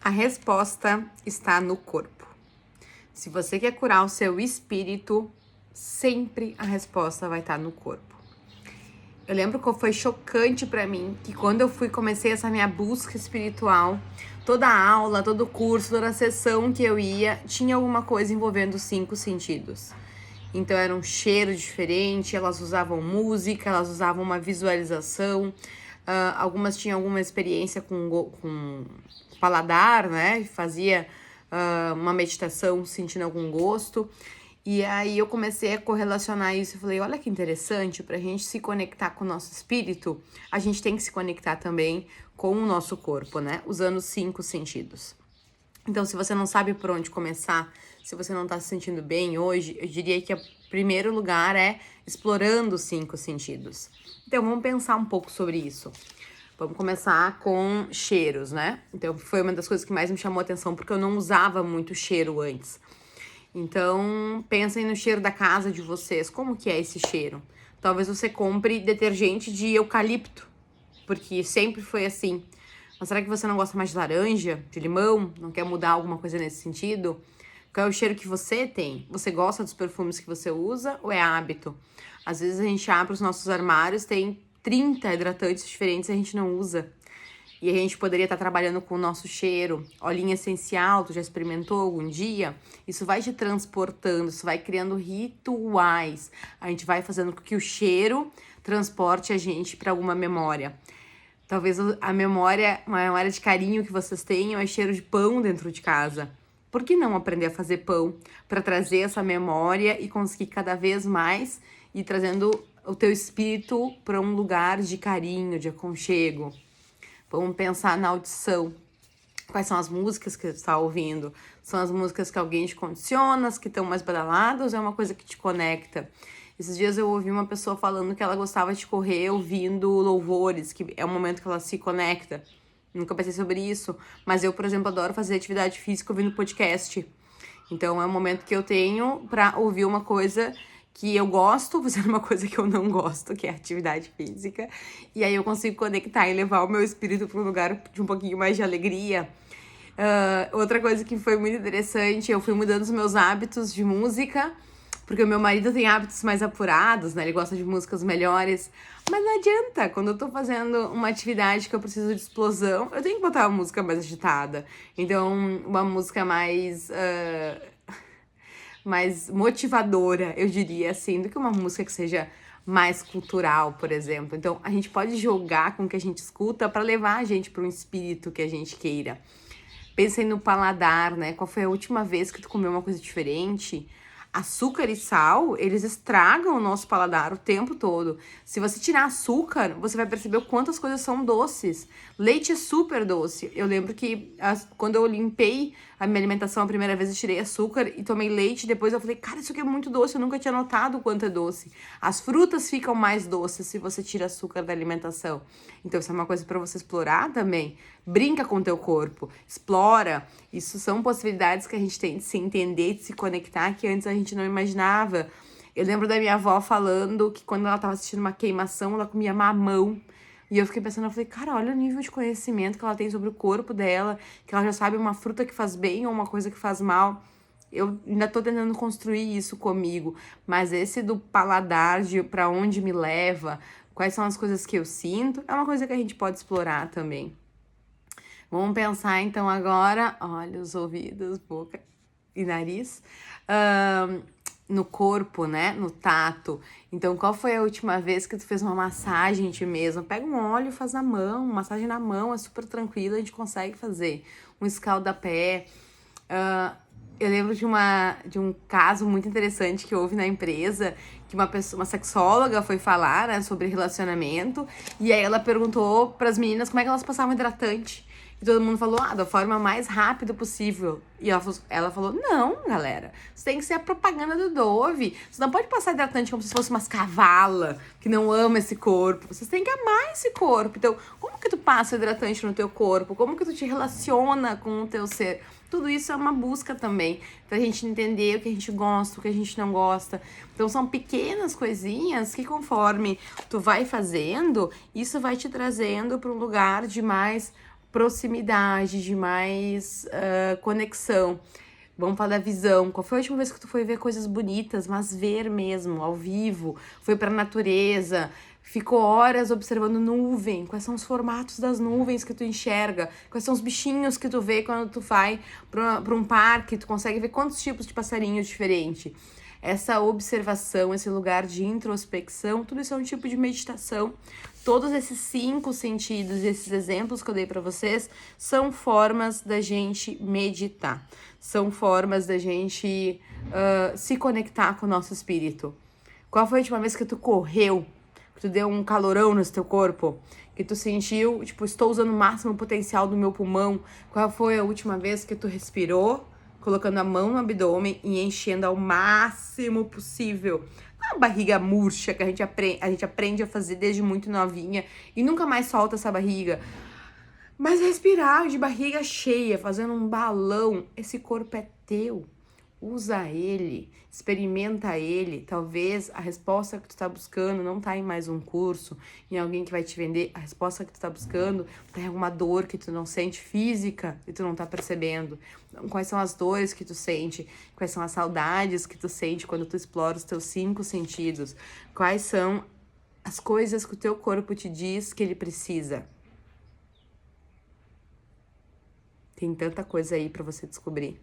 A resposta está no corpo. Se você quer curar o seu espírito, sempre a resposta vai estar no corpo. Eu lembro que foi chocante pra mim que quando eu comecei essa minha busca espiritual, toda a aula, todo o curso, toda a sessão que eu ia, tinha alguma coisa envolvendo os 5 sentidos. Então era um cheiro diferente, elas usavam música, elas usavam uma visualização, algumas tinham alguma experiência com paladar, né? Fazia uma meditação sentindo algum gosto. E aí eu comecei a correlacionar isso e falei, olha que interessante, pra gente se conectar com o nosso espírito, a gente tem que se conectar também com o nosso corpo, né? Usando os 5 sentidos. Então, se você não sabe por onde começar, se você não tá se sentindo bem hoje, eu diria que o primeiro lugar é explorando os 5 sentidos. Então, vamos pensar um pouco sobre isso. Vamos começar com cheiros, né? Então, foi uma das coisas que mais me chamou a atenção, porque eu não usava muito cheiro antes. Então, pensem no cheiro da casa de vocês. Como que é esse cheiro? Talvez você compre detergente de eucalipto, porque sempre foi assim. Mas será que você não gosta mais de laranja, de limão? Não quer mudar alguma coisa nesse sentido? Qual é o cheiro que você tem? Você gosta dos perfumes que você usa ou é hábito? Às vezes a gente abre os nossos armários, tem 30 hidratantes diferentes e a gente não usa. E a gente poderia estar trabalhando com o nosso cheiro. Olhinho essencial, tu já experimentou algum dia? Isso vai te transportando, isso vai criando rituais. A gente vai fazendo com que o cheiro transporte a gente para alguma memória. Talvez a memória de carinho que vocês tenham é cheiro de pão dentro de casa. Por que não aprender a fazer pão para trazer essa memória e conseguir cada vez mais ir trazendo o teu espírito para um lugar de carinho, de aconchego? Vamos pensar na audição. Quais são as músicas que você está ouvindo? São as músicas que alguém te condiciona, as que estão mais badaladas, ou é uma coisa que te conecta? Esses dias eu ouvi uma pessoa falando que ela gostava de correr ouvindo louvores, que é o momento que ela se conecta. Nunca pensei sobre isso, mas eu, por exemplo, adoro fazer atividade física ouvindo podcast. Então é um momento que eu tenho para ouvir uma coisa que eu gosto, fazendo uma coisa que eu não gosto, que é atividade física. E aí eu consigo conectar e levar o meu espírito para um lugar de um pouquinho mais de alegria. Outra coisa que foi muito interessante, eu fui mudando os meus hábitos de música, porque o meu marido tem hábitos mais apurados, né? Ele gosta de músicas melhores. Mas não adianta, quando eu tô fazendo uma atividade que eu preciso de explosão, eu tenho que botar uma música mais agitada. Então, uma música mais motivadora, eu diria assim, do que uma música que seja mais cultural, por exemplo. Então, a gente pode jogar com o que a gente escuta para levar a gente para um espírito que a gente queira. Pensem no paladar, né? Qual foi a última vez que tu comeu uma coisa diferente? Açúcar e sal, eles estragam o nosso paladar o tempo todo. Se você tirar açúcar, você vai perceber o quanto as coisas são doces. Leite é super doce. Eu lembro que quando eu limpei a minha alimentação a primeira vez, eu tirei açúcar e tomei leite. Depois eu falei, cara, isso aqui é muito doce. Eu nunca tinha notado o quanto é doce. As frutas ficam mais doces se você tira açúcar da alimentação. Então isso é uma coisa para você explorar também. Brinca com o teu corpo, explora. Isso são possibilidades que a gente tem de se entender, de se conectar, que antes a gente não imaginava. Eu lembro da minha avó falando que quando ela estava assistindo uma queimação, ela comia mamão. E eu fiquei pensando, eu falei, cara, olha o nível de conhecimento que ela tem sobre o corpo dela, que ela já sabe uma fruta que faz bem ou uma coisa que faz mal. Eu ainda tô tentando construir isso comigo, mas esse do paladar, de pra onde me leva, quais são as coisas que eu sinto, é uma coisa que a gente pode explorar também. Vamos pensar então agora, olhos, ouvidos, boca e nariz, no corpo, né? No tato. Então, qual foi a última vez que tu fez uma massagem em ti mesmo? Pega um óleo e faz na mão, massagem na mão, é super tranquilo, a gente consegue fazer. Um escalda-pé. Eu lembro de um caso muito interessante que houve na empresa, que uma sexóloga foi falar, né, sobre relacionamento, e aí ela perguntou para as meninas como é que elas passavam hidratante. E todo mundo falou, da forma mais rápida possível. E ela falou, não, galera, isso tem que ser a propaganda do Dove. Você não pode passar hidratante como se fosse umas cavalas que não ama esse corpo. Vocês têm que amar esse corpo. Então, como que tu passa hidratante no teu corpo? Como que tu te relaciona com o teu ser? Tudo isso é uma busca também, pra gente entender o que a gente gosta, o que a gente não gosta. Então, são pequenas coisinhas que, conforme tu vai fazendo, isso vai te trazendo para um lugar de mais proximidade, de mais conexão. Vamos falar da visão. Qual foi a última vez que tu foi ver coisas bonitas, mas ver mesmo, ao vivo? Foi pra natureza, ficou horas observando nuvem. Quais são os formatos das nuvens que tu enxerga? Quais são os bichinhos que tu vê quando tu vai pra um parque? Tu consegue ver quantos tipos de passarinhos diferentes? Essa observação, esse lugar de introspecção, tudo isso é um tipo de meditação. Todos esses 5 sentidos, esses exemplos que eu dei para vocês, são formas da gente meditar. São formas da gente se conectar com o nosso espírito. Qual foi a última vez que tu correu? Que tu deu um calorão no teu corpo? Que tu sentiu, tipo, estou usando o máximo potencial do meu pulmão? Qual foi a última vez que tu respirou? Colocando a mão no abdômen e enchendo ao máximo possível. Não é uma barriga murcha que a gente aprende a fazer desde muito novinha e nunca mais solta essa barriga. Mas respirar de barriga cheia, fazendo um balão, esse corpo é teu. Usa ele, experimenta ele. Talvez a resposta que tu tá buscando não tá em mais um curso, em alguém que vai te vender. A resposta que tu tá buscando tá em alguma dor que tu não sente física e tu não tá percebendo. Então, quais são as dores que tu sente? Quais são as saudades que tu sente quando tu explora os teus 5 sentidos? Quais são as coisas que o teu corpo te diz que ele precisa? Tem tanta coisa aí pra você descobrir.